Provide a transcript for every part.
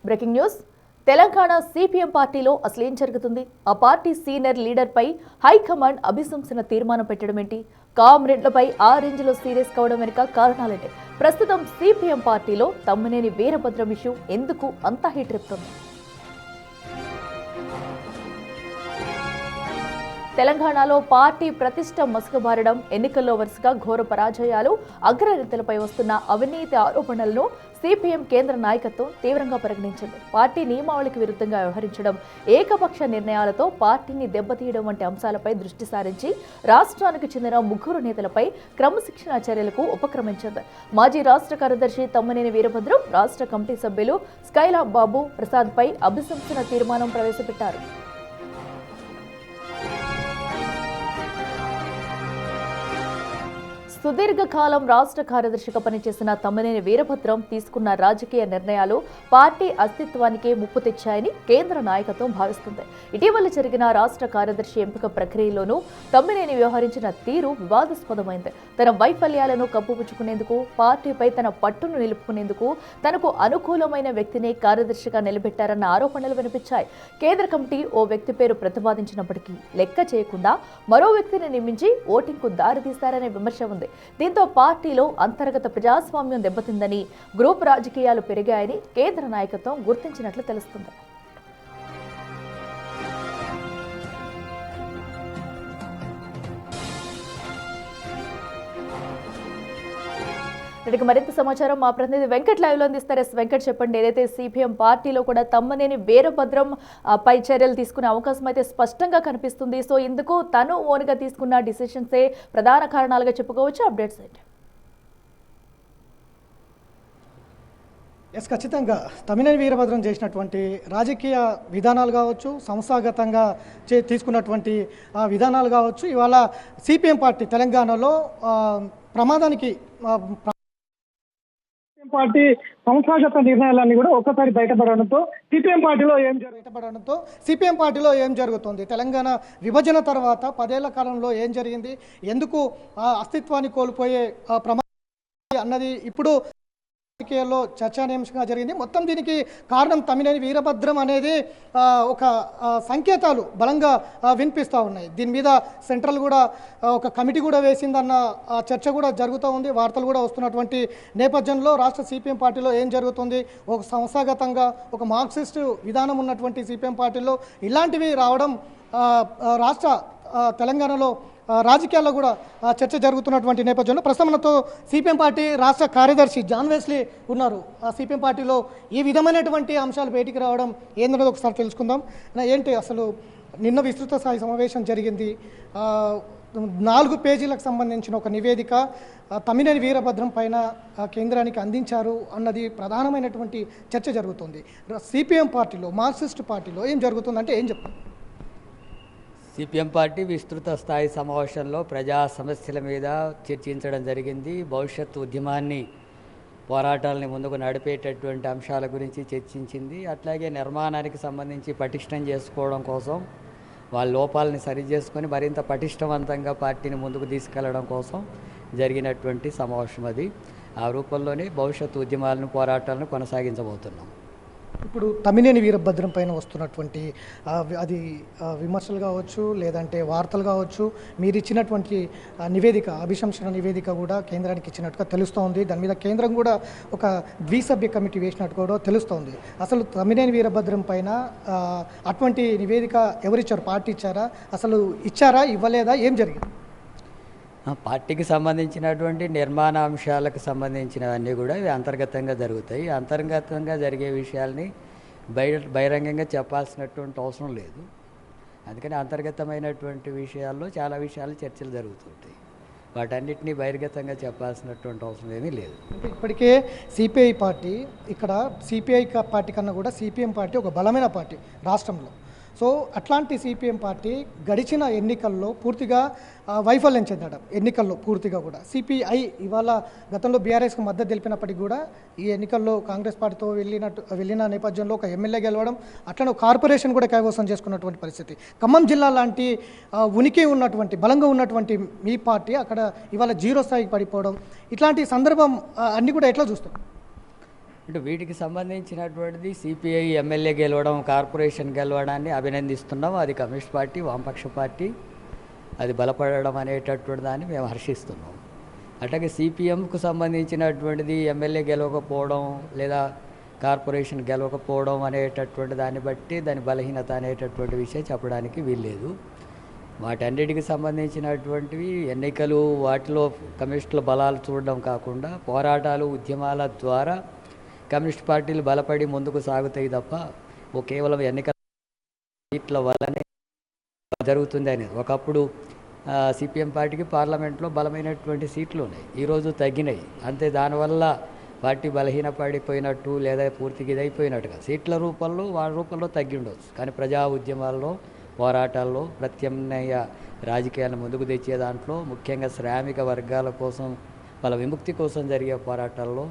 Breaking news Telangana CPM పార్టీలో అసలేం జరుగుతుంది? ఆ పార్టీ సీనియర్ లీడర్ పై హైకమాండ్ అభిశంసన తీర్మానం పెట్టడం ఏంటి? కామ్రేడ్లపై ఆ రేంజ్ లో సీరియస్ కావడం వెనుక కారణాలేంటి? ప్రస్తుతం సిపిఎం పార్టీలో తమ్మినేని వీరభద్రం ఇష్యూ ఎందుకు అంత హిట్ రేపుతోంది? తెలంగాణలో పార్టీ ప్రతిష్ట మసకబారడం, ఎన్నికల్లో వరుసగా ఘోర పరాజయాలు, అగ్రనేతలపై వస్తున్న అవినీతి ఆరోపణలను సిపిఎం కేంద్ర నాయకత్వం తీవ్రంగా పరిగణించింది. పార్టీ నియమావళికి విరుద్ధంగా వ్యవహరించడం, ఏకపక్ష నిర్ణయాలతో పార్టీని దెబ్బతీయడం వంటి అంశాలపై దృష్టి సారించి రాష్ట్రానికి చెందిన 3 నేతలపై క్రమశిక్షణా చర్యలకు ఉపక్రమించింది. మాజీ రాష్ట్ర కార్యదర్శి తమ్మినేని వీరభద్రం, రాష్ట్ర కమిటీ సభ్యులు స్కైలా బాబు ప్రసాద్ పై అభిశంసన తీర్మానం ప్రవేశపెట్టారు. సుదీర్ఘకాలం రాష్ట్ర కార్యదర్శిగా పనిచేసిన తమ్మినేని వీరభద్రం తీసుకున్న రాజకీయ నిర్ణయాలు పార్టీ అస్తిత్వానికే ముప్పు తెచ్చాయని కేంద్ర నాయకత్వం భావిస్తుంది. ఇటీవల జరిగిన రాష్ట్ర కార్యదర్శి ఎంపిక ప్రక్రియలోనూ తమ్మినేని వ్యవహరించిన తీరు వివాదాస్పదమైంది. తన వైఫల్యాలను కప్పుపుచ్చుకునేందుకు, పార్టీపై తన పట్టును నిలుపుకునేందుకు తనకు అనుకూలమైన వ్యక్తిని కార్యదర్శిగా నిలబెట్టారన్న ఆరోపణలు వినిపించాయి. కేంద్ర కమిటీ ఓ వ్యక్తి పేరు ప్రతిపాదించినప్పటికీ లెక్క చేయకుండా మరో వ్యక్తిని నియమించి ఓటింగ్కు దారితీశారనే విమర్శ ఉంది. దీంతో పార్టీలో అంతర్గత ప్రజాస్వామ్యం దెబ్బతిందని, గ్రూప్ రాజకీయాలు పెరిగాయని కేంద్ర నాయకత్వం గుర్తించినట్లు తెలుస్తుంది. ఇక మరింత సమాచారం మా ప్రతినిధి వెంకట్ లైవ్ లో అందిస్తారు. వెంకట్, చెప్పండి. ఏదైతే సిపిఎం పార్టీలో కూడా తమ్మినేని వీరభద్రం పై చర్యలు తీసుకునే అవకాశం అయితే స్పష్టంగా కనిపిస్తుంది. సో ఇందుకు తను ఓన్గా తీసుకున్న డిసిషన్సే ప్రధాన కారణాలుగా చెప్పుకోవచ్చు. అప్డేట్స్ ఏంటి? ఖచ్చితంగా తమ్మినేని వీరభద్రం చేసినటువంటి రాజకీయ విధానాలు కావచ్చు, సంస్థాగతంగా తీసుకున్నటువంటి విధానాలు కావచ్చు, ఇవాళ సిపిఎం పార్టీ తెలంగాణలో ప్రమాదానికి పార్టీ సంస్థాగత నిర్ణయాలన్నీ కూడా ఒక్కసారి బయటపడడంతో సిపిఎం పార్టీలో ఏం జరుగుతుంది, తెలంగాణ విభజన తర్వాత 10 ఏళ్ల కాలంలో ఏం జరిగింది, ఎందుకు అస్తిత్వాన్ని కోల్పోయే ప్రమాదం అన్నది ఇప్పుడు రాజకీయాల్లో చర్చానీయాంశంగా జరిగింది. మొత్తం దీనికి కారణం తమ్మినేని వీరభద్రం అనేది ఒక సంకేతాలు బలంగా వినిపిస్తూ ఉన్నాయి. దీని మీద సెంట్రల్ కూడా ఒక కమిటీ కూడా వేసిందన్న చర్చ కూడా జరుగుతూ ఉంది. వార్తలు కూడా వస్తున్నటువంటి నేపథ్యంలో రాష్ట్ర సిపిఎం పార్టీలో ఏం జరుగుతుంది, ఒక సంస్థాగతంగా ఒక మార్క్సిస్ట్ విధానం ఉన్నటువంటి సిపిఎం పార్టీలో ఇలాంటివి రావడం రాష్ట్ర తెలంగాణలో రాజకీయాల్లో కూడా చర్చ జరుగుతున్నటువంటి నేపథ్యంలో ప్రస్తుతం మనతో సిపిఎం పార్టీ రాష్ట్ర కార్యదర్శి జాన్ వెస్లీ ఉన్నారు. సిపిఎం పార్టీలో ఈ విధమైనటువంటి అంశాలు బయటికి రావడం ఏంటనేది ఒకసారి తెలుసుకుందాం. ఏంటి అసలు నిన్న విస్తృత స్థాయి సమావేశం జరిగింది. 4 పేజీలకు సంబంధించిన ఒక నివేదిక తమ్మినేని వీరభద్రం పైన కేంద్రానికి అందించారు అన్నది ప్రధానమైనటువంటి చర్చ జరుగుతుంది. సిపిఎం పార్టీలో, మార్క్సిస్ట్ పార్టీలో ఏం జరుగుతుందంటే ఏం చెప్తాం? సిపిఎం పార్టీ విస్తృత స్థాయి సమావేశంలో ప్రజా సమస్యల మీద చర్చించడం జరిగింది. భవిష్యత్తు ఉద్యమాన్ని, పోరాటాలని ముందుకు నడిపేటటువంటి అంశాల గురించి చర్చించింది. అట్లాగే నిర్మాణానికి సంబంధించి పటిష్టం చేసుకోవడం కోసం, వాళ్ళ లోపాలని సరిచేసుకొని మరింత పటిష్టవంతంగా పార్టీని ముందుకు తీసుకెళ్లడం కోసం జరిగినటువంటి సమావేశం అది. ఆ రూపంలోనే భవిష్యత్తు ఉద్యమాలను, పోరాటాలను కొనసాగించబోతున్నాం. ఇప్పుడు తమ్మినేని వీరభద్రం పైన వస్తున్నటువంటి అది విమర్శలు కావచ్చు, లేదంటే వార్తలు కావచ్చు, మీరు ఇచ్చినటువంటి నివేదిక, అభిశంసన నివేదిక కూడా కేంద్రానికి ఇచ్చినట్టుగా తెలుస్తోంది. దాని మీద కేంద్రం కూడా ఒక ద్విసభ్య కమిటీ వేసినట్టు కూడా తెలుస్తోంది. అసలు తమ్మినేని వీరభద్రం పైన అటువంటి నివేదిక ఎవరిచ్చారు? పార్టీ ఇచ్చారా? అసలు ఇచ్చారా, ఇవ్వలేదా, ఏం జరిగింది? పార్టీకి సంబంధించినటువంటి నిర్మాణ అంశాలకు సంబంధించినవన్నీ కూడా ఇవి అంతర్గతంగా జరుగుతాయి. అంతర్గతంగా జరిగే విషయాల్ని బహిరంగంగా చెప్పాల్సినటువంటి అవసరం లేదు. అందుకని అంతర్గతమైనటువంటి విషయాల్లో చాలా విషయాలు చర్చలు జరుగుతుంటాయి. వాటన్నిటినీ బహిర్గతంగా చెప్పాల్సినటువంటి అవసరం ఏమీ లేదు. ఇప్పటికే సిపిఐ పార్టీ, ఇక్కడ సిపిఐ పార్టీ కన్నా కూడా సిపిఎం పార్టీ ఒక బలమైన పార్టీ రాష్ట్రంలో. సో అట్లాంటి సిపిఎం పార్టీ గడిచిన ఎన్నికల్లో పూర్తిగా వైఫల్యం చెందడం, ఎన్నికల్లో పూర్తిగా కూడా సిపిఐ ఇవాళ గతంలో బీఆర్ఎస్కి మద్దతు తెలిపినప్పటికీ కూడా ఈ ఎన్నికల్లో కాంగ్రెస్ పార్టీతో వెళ్ళిన నేపథ్యంలో ఒక ఎమ్మెల్యే గెలవడం, అట్లనే కార్పొరేషన్ కూడా కైవసం చేసుకున్నటువంటి పరిస్థితి. ఖమ్మం జిల్లా లాంటి ఉనికి ఉన్నటువంటి, బలంగా ఉన్నటువంటి మీ పార్టీ అక్కడ ఇవాళ 0 స్థాయికి పడిపోవడం, ఇట్లాంటి సందర్భం అన్నీ కూడా ఎట్లా చూస్తాం? అంటే వీటికి సంబంధించినటువంటిది సిపిఐ ఎమ్మెల్యే గెలవడం, కార్పొరేషన్ గెలవడాన్ని అభినందిస్తున్నాం. అది కమ్యూనిస్ట్ పార్టీ, వామపక్ష పార్టీ అది బలపడడం అనేటటువంటి దాన్ని మేము హర్షిస్తున్నాం. అట్లాగే సిపిఎంకు సంబంధించినటువంటిది ఎమ్మెల్యే గెలవకపోవడం లేదా కార్పొరేషన్ గెలవకపోవడం అనేటటువంటి దాన్ని బట్టి దాని బలహీనత అనేటటువంటి విషయం చెప్పడానికి వీల్లేదు. వాటన్నిటికి సంబంధించినటువంటివి ఎన్నికలు, వాటిలో కమ్యూనిస్టుల బలాలు చూడడం కాకుండా పోరాటాలు, ఉద్యమాల ద్వారా కమ్యూనిస్ట్ పార్టీలు బలపడి ముందుకు సాగుతాయి తప్ప కేవలం ఎన్నికల సీట్ల వల్లనే జరుగుతుంది అనేది. ఒకప్పుడు సిపిఎం పార్టీకి పార్లమెంట్లో బలమైనటువంటి సీట్లు ఉన్నాయి, ఈరోజు తగ్గినాయి. అంతే, దానివల్ల పార్టీ బలహీనపడిపోయినట్టు లేదా పూర్తిగా ఇదైపోయినట్టుగా సీట్ల రూపంలో వారి రూపంలో తగ్గి ఉండవచ్చు. కానీ ప్రజా ఉద్యమాల్లో, పోరాటాల్లో, ప్రత్యామ్నాయ రాజకీయాలను ముందుకు తెచ్చే దాంట్లో, ముఖ్యంగా శ్రామిక వర్గాల కోసం వాళ్ళ విముక్తి కోసం జరిగే పోరాటాల్లో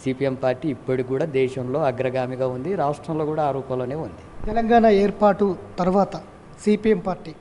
సిపిఎం పార్టీ ఇప్పటికి కూడా దేశంలో అగ్రగామిగా ఉంది, రాష్ట్రంలో కూడా ఆ రూపంలోనే ఉంది. తెలంగాణ ఏర్పాటు తర్వాత సిపిఎం పార్టీ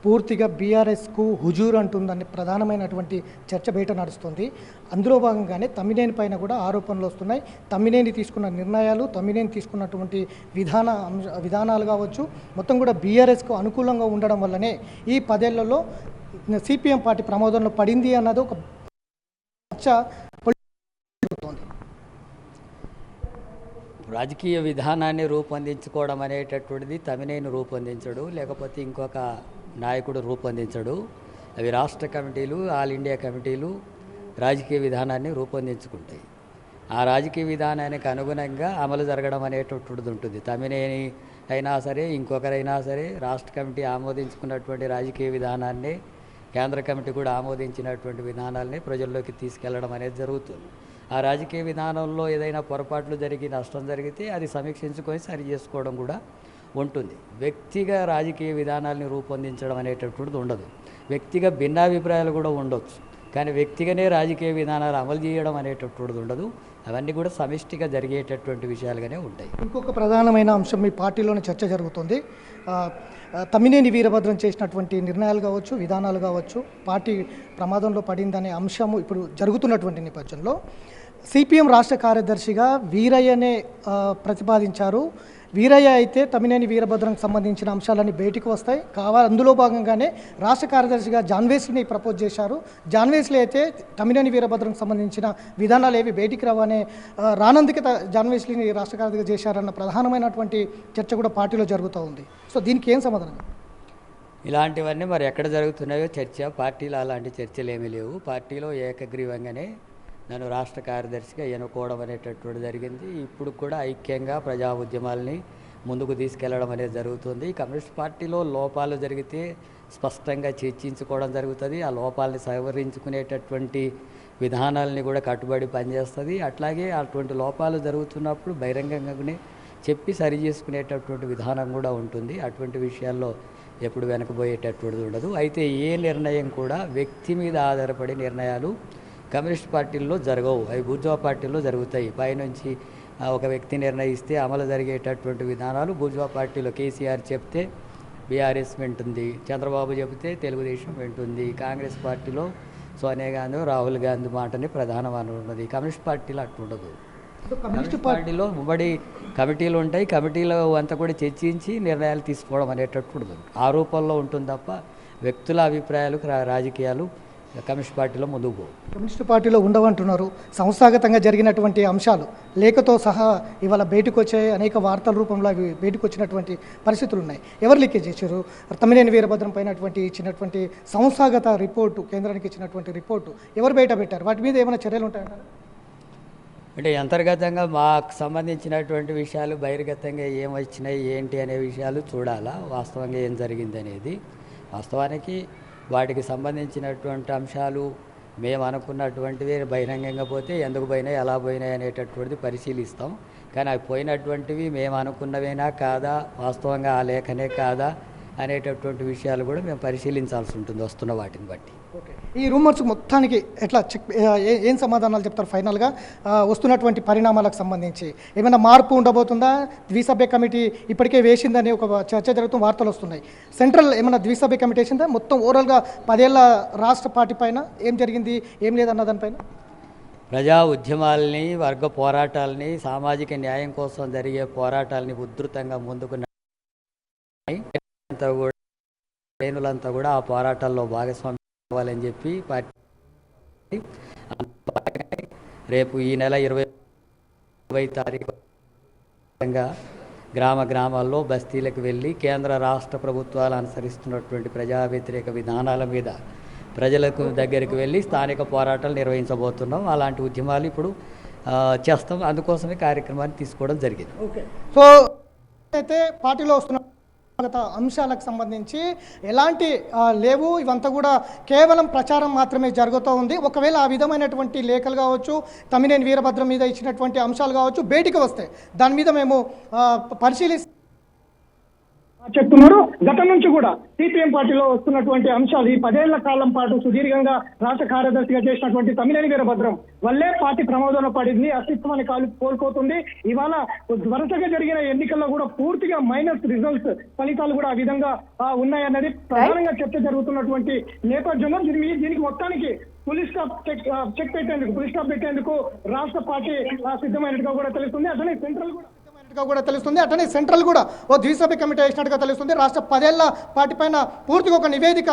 పూర్తిగా బీఆర్ఎస్కు హుజూర్ అంటుందని ప్రధానమైనటువంటి చర్చ బయట నడుస్తుంది. అందులో భాగంగానే తమ్మినేని పైన కూడా ఆరోపణలు వస్తున్నాయి. తమ్మినేని తీసుకున్న నిర్ణయాలు, తమ్మినేని తీసుకున్నటువంటి విధానాలు కావచ్చు, మొత్తం కూడా బీఆర్ఎస్కు అనుకూలంగా ఉండడం వల్లనే ఈ 10 ఏళ్లలో సిపిఎం పార్టీ ప్రమాదంలో పడింది అన్నది ఒక చర్చ జరుగుతోంది. రాజకీయ విధానాన్ని రూపొందించుకోవడం అనేటటువంటిది తమ్మినేని రూపొందించడు, లేకపోతే ఇంకొక నాయకుడు రూపొందించడు. అవి రాష్ట్ర కమిటీలు, ఆల్ ఇండియా కమిటీలు రాజకీయ విధానాన్ని రూపొందించుకుంటాయి. ఆ రాజకీయ విధానానికి అనుగుణంగా అమలు జరగడం అనేటటువంటిది ఉంటుంది. తమ్మినేని అయినా సరే, ఇంకొకరైనా సరే రాష్ట్ర కమిటీ ఆమోదించుకున్నటువంటి రాజకీయ విధానాన్ని, కేంద్ర కమిటీ కూడా ఆమోదించినటువంటి విధానాలని ప్రజల్లోకి తీసుకెళ్లడం అనేది జరుగుతుంది. ఆ రాజకీయ విధానంలో ఏదైనా పొరపాట్లు జరిగి నష్టం జరిగితే అది సమీక్షించుకొని సరి చేసుకోవడం కూడా ఉంటుంది. వ్యక్తిగా రాజకీయ విధానాలని రూపొందించడం అనేటటువంటిది ఉండదు. వ్యక్తిగా భిన్నాభిప్రాయాలు కూడా ఉండొచ్చు, కానీ వ్యక్తిగానే రాజకీయ విధానాలు అమలు చేయడం అనేటటువంటిది ఉండదు. అవన్నీ కూడా సమిష్టిగా జరిగేటటువంటి విషయాలుగానే ఉంటాయి. ఇంకొక ప్రధానమైన అంశం మీ పార్టీలోనే చర్చ జరుగుతుంది. తమ్మినేని వీరభద్రం చేసినటువంటి నిర్ణయాలు కావచ్చు, విధానాలు కావచ్చు, పార్టీ ప్రమాదంలో పడిందనే అంశము ఇప్పుడు జరుగుతున్నటువంటి నేపథ్యంలో సిపిఎం రాష్ట్ర కార్యదర్శిగా వీరయ్యనే ప్రతిపాదించారు. వీరయ్య అయితే తమ్మినేని వీరభద్రంకి సంబంధించిన అంశాలన్నీ బయటికి వస్తాయి. అందులో భాగంగానే రాష్ట్ర కార్యదర్శిగా జాన్వేస్లీని ప్రపోజ్ చేశారు. జాన్వేస్లీ అయితే తమ్మినేని వీరభద్రంకి సంబంధించిన విధానాలు ఏవి బయటికి రావనే రానందుకే జాన్వేస్లీని రాష్ట్ర కార్యదర్శిగా చేశారన్న ప్రధానమైనటువంటి చర్చ కూడా పార్టీలో జరుగుతూ ఉంది. సో దీనికి ఏం సమాధానం? ఇలాంటివన్నీ మరి ఎక్కడ జరుగుతున్నాయో చర్చ, పార్టీలో అలాంటి చర్చలు ఏమీ లేవు. పార్టీలో ఏకగ్రీవంగానే నన్ను రాష్ట్ర కార్యదర్శిగా ఎన్నుకోవడం అనేటటువంటి జరిగింది. ఇప్పుడు కూడా ఐక్యంగా ప్రజా ఉద్యమాల్ని ముందుకు తీసుకెళ్లడం అనేది జరుగుతుంది. కమ్యూనిస్ట్ పార్టీలో లోపాలు జరిగితే స్పష్టంగా చర్చించుకోవడం జరుగుతుంది. ఆ లోపాలని సవరించుకునేటటువంటి విధానాలని కూడా కట్టుబడి పనిచేస్తుంది. అట్లాగే అటువంటి లోపాలు జరుగుతున్నప్పుడు బహిరంగంగానే చెప్పి సరి చేసుకునేటటువంటి విధానం కూడా ఉంటుంది. అటువంటి విషయాల్లో ఎప్పుడు వెనకబోయేటటువంటిది ఉండదు. అయితే ఏ నిర్ణయం కూడా వ్యక్తి మీద ఆధారపడి నిర్ణయాలు కమ్యూనిస్ట్ పార్టీల్లో జరగవు, అవి బూర్జువా పార్టీల్లో జరుగుతాయి. పైనుంచి ఒక వ్యక్తి నిర్ణయిస్తే అమలు జరిగేటటువంటి విధానాలు బూర్జువా పార్టీలో కేసీఆర్ చెప్తే బీఆర్ఎస్ వింటుంది, చంద్రబాబు చెబితే తెలుగుదేశం వింటుంది. కాంగ్రెస్ పార్టీలో సోనియా గాంధీ, రాహుల్ గాంధీ మాటని ప్రధానమైన ఉన్నది. కమ్యూనిస్ట్ పార్టీలో అట్లుండదు. కమ్యూనిస్ట్ పార్టీలో ఉమ్మడి కమిటీలు ఉంటాయి. కమిటీలో అంతా కూడా చర్చించి నిర్ణయాలు తీసుకోవడం అనేటప్పుడు ఆ రూపంలో ఉంటుంది తప్ప వ్యక్తుల అభిప్రాయాలు, రాజకీయాలు కమ్యూనిస్ట్ పార్టీలో ముందుకు పోవు. కమ్యూనిస్ట్ పార్టీలో ఉండవంటున్నారు. సంస్థాగతంగా జరిగినటువంటి అంశాలు లేఖతో సహా ఇవాళ బయటకు వచ్చే అనేక వార్తల రూపంలో అవి బయటకు వచ్చినటువంటి పరిస్థితులు ఉన్నాయి. ఎవరు లీకేజ్ చేశారు? తమ్మినేని వీరభద్రం పైన ఇచ్చినటువంటి సంస్థాగత రిపోర్టు, కేంద్రానికి ఇచ్చినటువంటి రిపోర్టు ఎవరు బయట పెట్టారు? వాటి మీద ఏమైనా చర్యలు ఉంటాయంటారు? అంటే అంతర్గతంగా మాకు సంబంధించినటువంటి విషయాలు బహిర్గతంగా ఏం వచ్చినాయి ఏంటి అనే విషయాలు చూడాలా, వాస్తవంగా ఏం జరిగింది అనేది. వాస్తవానికి వాటికి సంబంధించినటువంటి అంశాలు మేము అనుకున్నటువంటివి బహిరంగంగా పోతే ఎందుకు పోయినాయి, ఎలా పోయినాయి అనేటటువంటిది పరిశీలిస్తాం. కానీ అవి పోయినటువంటివి మేము అనుకున్నవేనా కాదా, వాస్తవంగా ఆ లేఖనే కాదా అనేటటువంటి విషయాలు కూడా మేము పరిశీలించాల్సి ఉంటుంది వస్తున్న వాటిని బట్టి. ఓకే, ఈ రూమర్స్ మొత్తానికి ఎట్లా ఏం సమాధానాలు చెప్తారు ఫైనల్గా? వస్తున్నటువంటి పరిణామాలకు సంబంధించి ఏమైనా మార్పు ఉండబోతుందా? ద్విసభ్య కమిటీ ఇప్పటికే వేసిందని ఒక చర్చ జరుగుతున్న వార్తలు వస్తున్నాయి. సెంట్రల్ ఏమైనా ద్విసభ్య కమిటీ వేసిందా? మొత్తం ఓవరాల్గా 10 ఏళ్ల రాష్ట్ర పార్టీ పైన ఏం జరిగింది, ఏం లేదన్న దానిపైన ప్రజా ఉద్యమాల్ని, వర్గ పోరాటాలని, సామాజిక న్యాయం కోసం జరిగే పోరాటాలని ఉధృతంగా ముందుకు అంతా కూడా శ్రేణులంతా కూడా ఆ పోరాటాల్లో భాగస్వామ్యం అవ్వాలని చెప్పి పార్టీ రేపు ఈ నెల 20 తారీఖు గ్రామాల్లో బస్తీలకు వెళ్ళి కేంద్ర రాష్ట్ర ప్రభుత్వాలు అనుసరిస్తున్నటువంటి ప్రజా వ్యతిరేక విధానాల మీద ప్రజలకు దగ్గరికి వెళ్ళి స్థానిక పోరాటాలు నిర్వహించబోతున్నాం. అలాంటి ఉద్యమాలు ఇప్పుడు చేస్తాం. అందుకోసమే కార్యక్రమాన్ని తీసుకోవడం జరిగింది. ఓకే. సో అయితే పార్టీలో వస్తున్న అంశాలకు సంబంధించి ఎలాంటి లేవు, ఇవంతా కూడా కేవలం ప్రచారం మాత్రమే జరుగుతూ ఉంది. ఒకవేళ ఆ విధమైనటువంటి లేఖలు కావచ్చు, తమ్మినేని వీరభద్రం మీద ఇచ్చినటువంటి అంశాలు కావచ్చు బయటికి వస్తే దాని మీద మేము పరిశీలిస్తాం చెప్తున్నారు. గతం నుంచి కూడా సిపిఎం పార్టీలో వస్తున్నటువంటి అంశాలు ఈ 10 ఏళ్ల కాలం పాటు సుదీర్ఘంగా రాష్ట్ర కార్యదర్శిగా చేసినటువంటి తమ్మినేని వీరభద్రం వల్లే పార్టీ ప్రమాదంలో పడింది, అస్తిత్వాన్ని కోల్పోతుంది. ఇవాళ వరుసగా జరిగిన ఎన్నికల్లో కూడా పూర్తిగా మైనస్ రిజల్ట్స్ ఫలితాలు కూడా ఆ విధంగా ఉన్నాయన్నది ప్రధానంగా చర్చ జరుగుతున్నటువంటి నేపథ్యంలో దీనికి మొత్తానికి పులి స్టాప్ పెట్టేందుకు రాష్ట్ర పార్టీ సిద్ధమైనట్టుగా కూడా తెలుస్తుంది. అతనే సెంట్రల్ కూడా తెలుస్తుంది. అటనే సెంట్రల్ కూడా ఓ ద్విసభ్య కమిటీ వేసినట్టుగా తెలుస్తుంది. రాష్ట్ర 10 ఏళ్ల పార్టీ పైన పూర్తిగా ఒక నివేదిక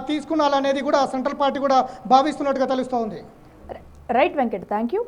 తీసుకున్నాలనేది కూడా సెంట్రల్ పార్టీ కూడా భావిస్తున్నట్టుగా తెలుస్తోంది. Right Venkat, thank you.